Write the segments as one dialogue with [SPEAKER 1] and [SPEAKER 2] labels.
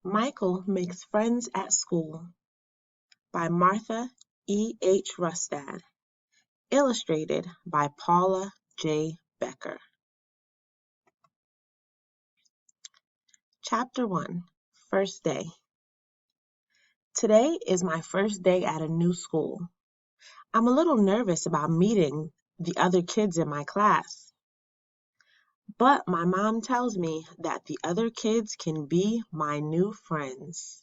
[SPEAKER 1] Michael Makes Friends at School by Martha E. H. Rustad. Illustrated by Paula J. Becker. Chapter 1. First Day. Today is my first day at a new school. I'm a little nervous about meeting the other kids in my class. But my mom tells me that the other kids can be my new friends.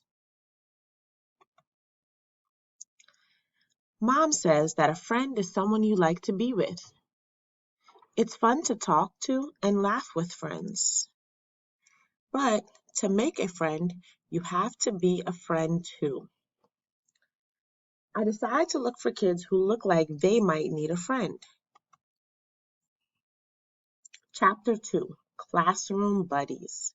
[SPEAKER 1] Mom says that a friend is someone you like to be with. It's fun to talk to and laugh with friends. But to make a friend, you have to be a friend too. I decide to look for kids who look like they might need a friend. Chapter 2. Classroom Buddies.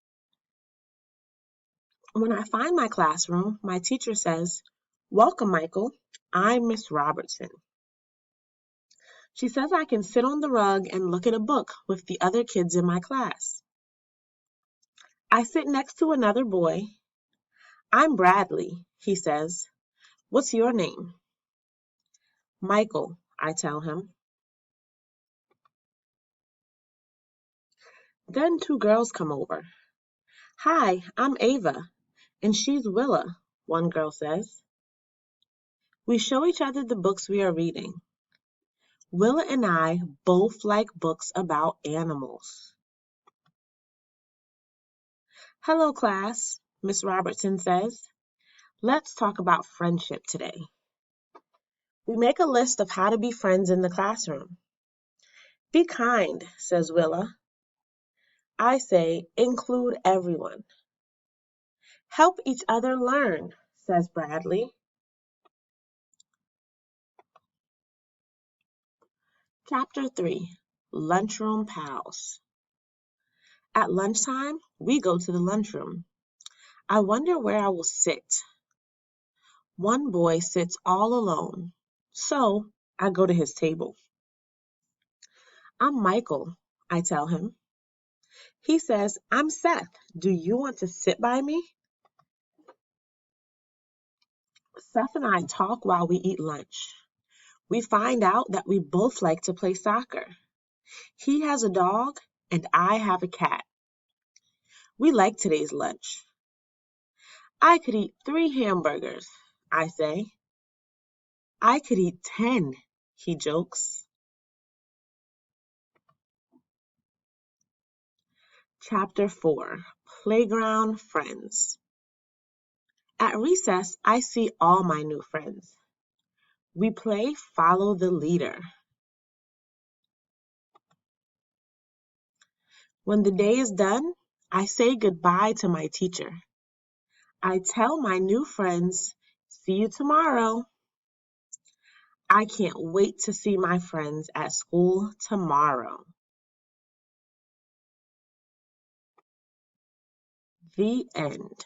[SPEAKER 1] When I find my classroom, my teacher says, "Welcome, Michael. I'm Miss Robertson." She says I can sit on the rug and look at a book with the other kids in my class. I sit next to another boy. "I'm Bradley," he says. "What's your name?" "Michael," I tell him. Then two girls come over. "Hi, I'm Ava, and she's Willa," one girl says. We show each other the books we are reading. Willa and I both like books about animals. "Hello, class," Miss Robertson says. "Let's talk about friendship today." We make a list of how to be friends in the classroom. "Be kind," says Willa. I say, "Include everyone." "Help each other learn," says Bradley. Chapter 3. Lunchroom Pals. At lunchtime, we go to the lunchroom. I wonder where I will sit. One boy sits all alone, so I go to his table. "I'm Michael," I tell him. He says, "I'm Seth. Do you want to sit by me?" Seth and I talk while we eat lunch. We find out that we both like to play soccer. He has a dog and I have a cat. We like today's lunch. "I could eat 3 hamburgers," I say. "I could eat 10, he jokes. Chapter 4. Playground Friends. At recess, I see all my new friends. We play Follow the Leader. When the day is done, I say goodbye to my teacher. I tell my new friends, "See you tomorrow." I can't wait to see my friends at school tomorrow. The end.